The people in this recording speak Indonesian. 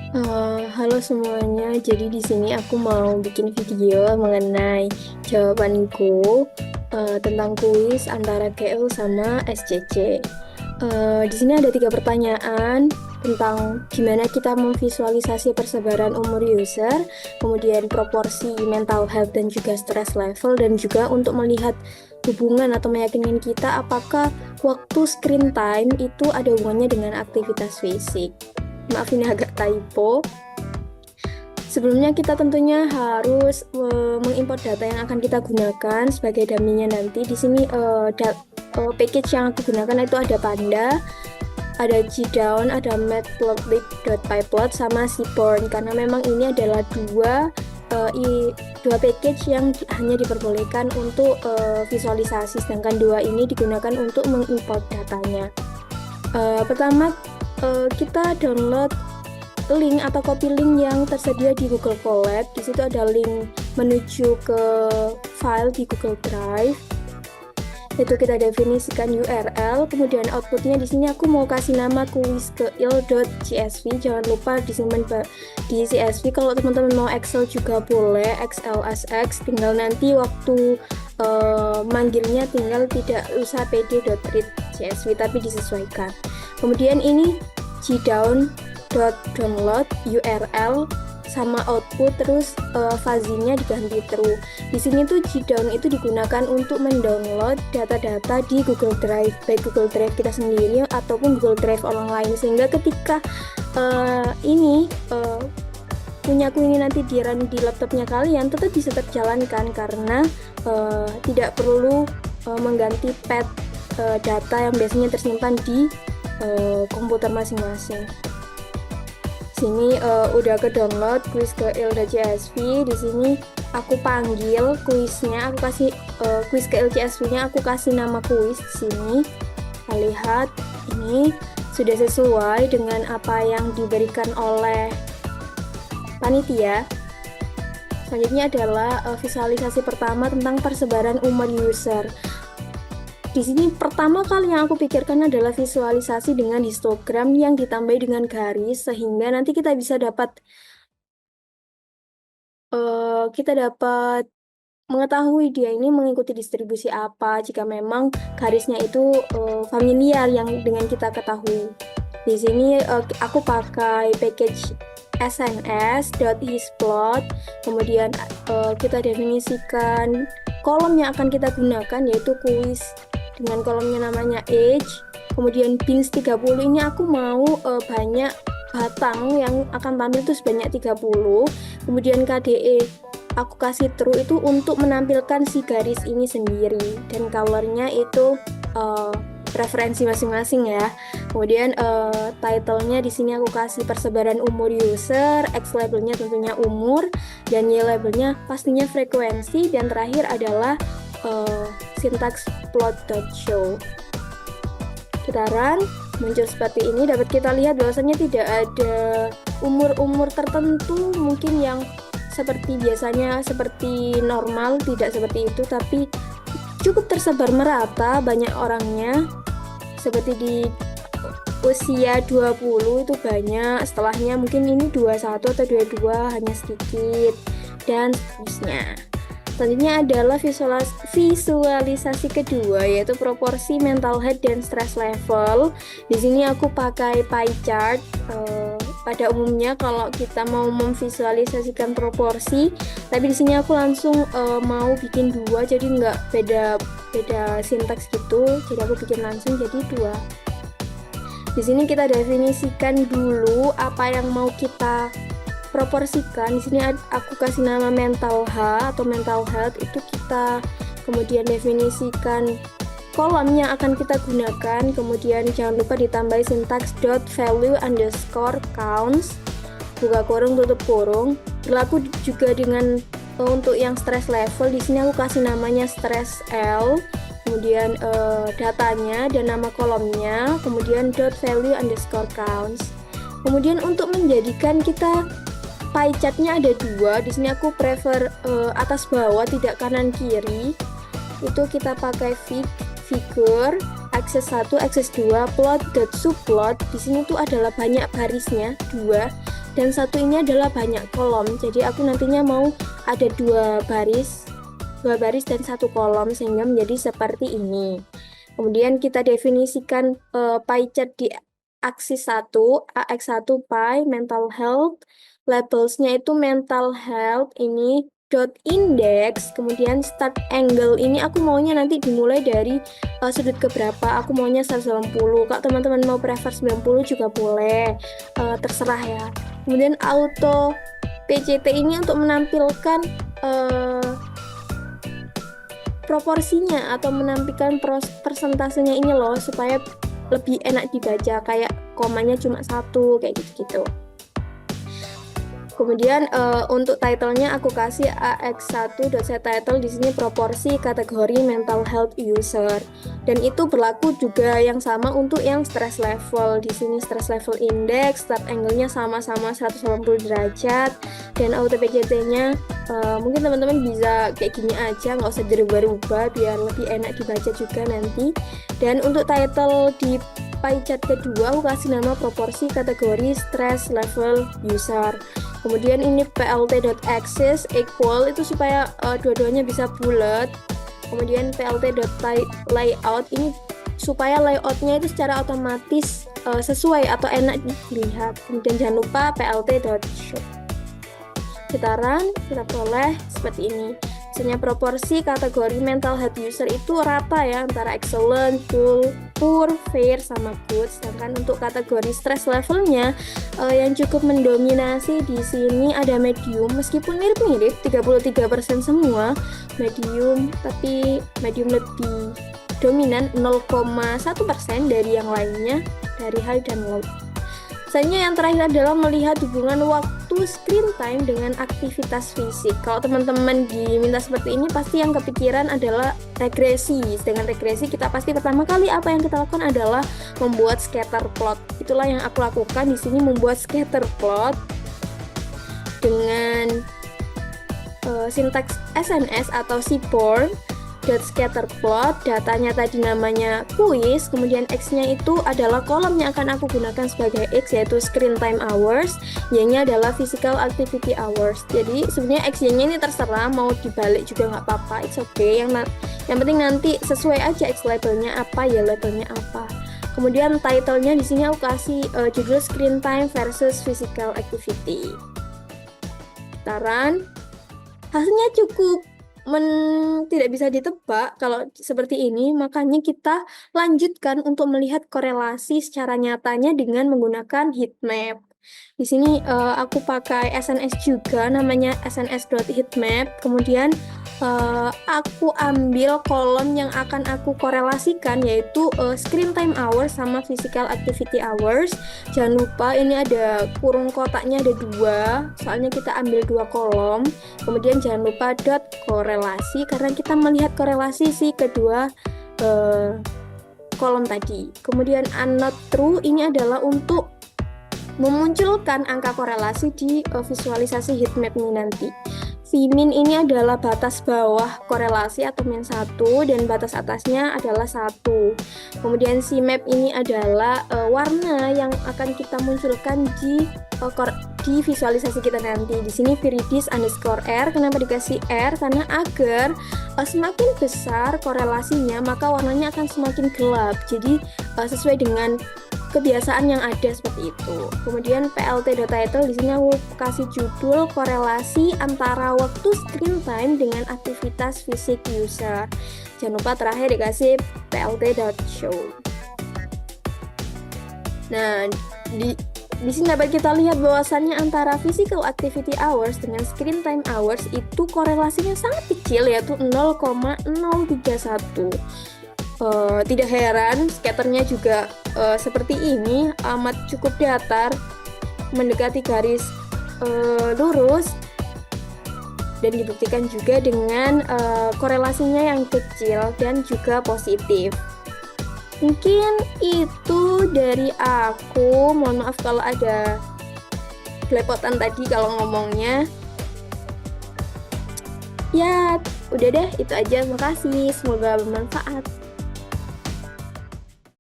Halo semuanya, jadi di sini aku mau bikin video mengenai jawabanku tentang kuis antara GL sama SCC. Di sini ada 3 pertanyaan tentang gimana kita memvisualisasi persebaran umur user, kemudian proporsi mental health dan juga stress level, dan juga untuk melihat hubungan atau meyakinkan kita apakah waktu screen time itu ada hubungannya dengan aktivitas fisik. Maaf ini agak typo. Sebelumnya kita tentunya harus mengimport data yang akan kita gunakan sebagai dummy-nya nanti. Di sini package yang aku gunakan itu ada Panda, ada Gdown, ada Matplotlib.pyplot sama Seaborn, karena memang ini adalah dua package yang hanya diperbolehkan untuk visualisasi, sedangkan dua ini digunakan untuk mengimport datanya. Pertama, kita download link atau copy link yang tersedia di Google Colab. Di situ ada link menuju ke file di Google Drive. Itu kita definisikan URL, kemudian outputnya di sini aku mau kasih nama kuiskeil.csv. Jangan lupa disimpan di CSV. Kalau teman-teman mau Excel juga boleh, XLSX. Tinggal nanti waktu manggilnya tinggal tidak usah pd.read CSV tapi disesuaikan. Kemudian ini gdown.download URL sama output, terus fuzzy-nya diganti true. Di sini tuh Gdown itu digunakan untuk mendownload data-data di Google Drive, baik Google Drive kita sendiri ataupun Google Drive orang lain, sehingga ketika punyaku ini nanti di-run di laptopnya kalian tetap bisa terjalankan karena tidak perlu mengganti path data yang biasanya tersimpan di komputer masing-masing. Sini udah ke download kuiskeil.csv. Di sini aku panggil kuisnya, aku kasih kuiskeil.csv-nya, aku kasih nama kuis. Di sini kita lihat ini sudah sesuai dengan apa yang diberikan oleh panitia. Selanjutnya adalah visualisasi pertama tentang persebaran umur user. Di sini pertama kali yang aku pikirkan adalah visualisasi dengan histogram yang ditambahi dengan garis, sehingga nanti kita bisa dapat mengetahui dia ini mengikuti distribusi apa jika memang garisnya itu familiar yang dengan kita ketahui. Di sini aku pakai package sns.hisplot, kemudian kita definisikan kolom yang akan kita gunakan yaitu kuis dengan kolomnya namanya age, kemudian bins 30 ini aku mau banyak batang yang akan tampil itu sebanyak 30, kemudian KDE aku kasih true itu untuk menampilkan si garis ini sendiri, dan colornya itu preferensi masing-masing ya. Kemudian title-nya di sini aku kasih persebaran umur user, X labelnya tentunya umur, dan Y labelnya pastinya frekuensi, dan terakhir adalah syntax plot.show. Kita run, muncul seperti ini. Dapat kita lihat bahwasanya tidak ada umur-umur tertentu mungkin yang seperti biasanya, seperti normal, tidak seperti itu, tapi cukup tersebar merata banyak orangnya. Seperti di usia 20 itu banyak, setelahnya mungkin ini 21 atau 22 hanya sedikit, dan seterusnya. Selanjutnya adalah visualisasi kedua, yaitu proporsi mental health dan stress level. Di sini aku pakai pie chart. Pada umumnya kalau kita mau memvisualisasikan proporsi, tapi di sini aku langsung mau bikin dua, jadi nggak beda sintaks gitu. Jadi aku bikin langsung jadi dua. Di sini kita definisikan dulu apa yang mau kita proporsikan. Di sini aku kasih nama mental H atau mental health, itu kita kemudian definisikan kolom yang akan kita gunakan, kemudian jangan lupa ditambah sintaks .value underscore counts, buka kurung tutup kurung. Berlaku juga dengan untuk yang stress level. Di sini aku kasih namanya stress L, kemudian datanya dan nama kolomnya, kemudian .value underscore counts. Kemudian untuk menjadikan kita pie chart-nya ada dua. Di sini aku prefer atas bawah, tidak kanan kiri. Itu kita pakai figure, akses 1, akses 2, plot.subplot. Di sini tuh adalah banyak barisnya, dua. dan satu ini adalah banyak kolom. Jadi aku nantinya mau ada dua baris dan satu kolom sehingga menjadi seperti ini. Kemudian kita definisikan pie chart di aksis 1, AX1 pie, mental health. Labelsnya itu mental health ini dot index, kemudian start angle ini aku maunya nanti dimulai dari sudut keberapa, aku maunya 180. Kalau teman-teman mau prefer 90 juga boleh, terserah ya. Kemudian auto PCT ini untuk menampilkan proporsinya atau menampilkan persentasenya ini loh, supaya lebih enak dibaca, kayak komanya cuma satu kayak gitu-gitu. Kemudian untuk title-nya aku kasih AX1.setTitle, di sini proporsi kategori mental health user. Dan itu berlaku juga yang sama untuk yang stress level. Di sini stress level index, start angle-nya sama-sama 180 derajat, dan auto PCT-nya mungkin teman-teman bisa kayak gini aja, nggak usah dirubah-rubah biar lebih enak dibaca juga nanti. Dan untuk title di pie chart kedua aku kasih nama proporsi kategori stress level user. Kemudian ini plt.axis equal, itu supaya dua-duanya bisa bulat. Kemudian plt.layout ini supaya layoutnya itu secara otomatis sesuai atau enak dilihat. Kemudian jangan lupa plt.show. Getaran kita peroleh seperti ini. Misalnya proporsi kategori mental health user itu rata ya, antara excellent, poor, fair, sama good. Sedangkan untuk kategori stress levelnya yang cukup mendominasi di sini ada medium, meskipun mirip-mirip 33% semua medium, tapi medium lebih dominan 0,1% dari yang lainnya, dari high dan low. Selanjutnya yang terakhir adalah melihat hubungan waktu screen time dengan aktivitas fisik. Kalau teman-teman diminta seperti ini, pasti yang kepikiran adalah regresi. Dengan regresi kita pasti pertama kali apa yang kita lakukan adalah membuat scatter plot. Itulah yang aku lakukan di sini, membuat scatter plot dengan sintaks SNS atau seaborn. Scatter plot, datanya tadi namanya quiz, kemudian X-nya itu adalah kolom yang akan aku gunakan sebagai X, yaitu screen time hours, Y-nya adalah physical activity hours. Jadi sebenarnya X, Y-nya ini terserah, mau dibalik juga nggak apa-apa, it's okay. Yang penting nanti sesuai aja X labelnya apa, Y labelnya apa. Kemudian title-nya di sini aku kasih judul screen time versus physical activity. Saran, hasilnya cukup tidak bisa ditebak kalau seperti ini, makanya kita lanjutkan untuk melihat korelasi secara nyatanya dengan menggunakan heat map. Di sini aku pakai SNS juga, namanya sns.heatmap. Kemudian aku ambil kolom yang akan aku korelasikan, yaitu screen time hours sama physical activity hours. Jangan lupa ini ada kurung kotaknya, ada dua, soalnya kita ambil dua kolom. Kemudian jangan lupa dot korelasi, karena kita melihat korelasi si kedua kolom tadi. Kemudian not true ini adalah untuk memunculkan angka korelasi di visualisasi heatmap ini nanti. Vmin ini adalah batas bawah korelasi atau min 1, dan batas atasnya adalah 1. Kemudian Cmap ini adalah warna yang akan kita munculkan di visualisasi kita nanti. Di sini viridis underscore R. Kenapa dikasih R? Karena agar semakin besar korelasinya, maka warnanya akan semakin gelap. Jadi sesuai dengan kebiasaan yang ada seperti itu. Kemudian plt.title, di sini aku kasih judul korelasi antara waktu screen time dengan aktivitas fisik user. Jangan lupa terakhir dikasih plt.show. Nah, di sini dapat kita lihat bahwasannya antara physical activity hours dengan screen time hours itu korelasinya sangat kecil, yaitu 0,031. Tidak heran, scatternya juga seperti ini, amat cukup datar, mendekati garis lurus, dan dibuktikan juga dengan korelasinya yang kecil dan juga positif. Mungkin itu dari aku, mohon maaf kalau ada belepotan tadi kalau ngomongnya. Ya, udah deh, itu aja. Terima kasih, semoga bermanfaat.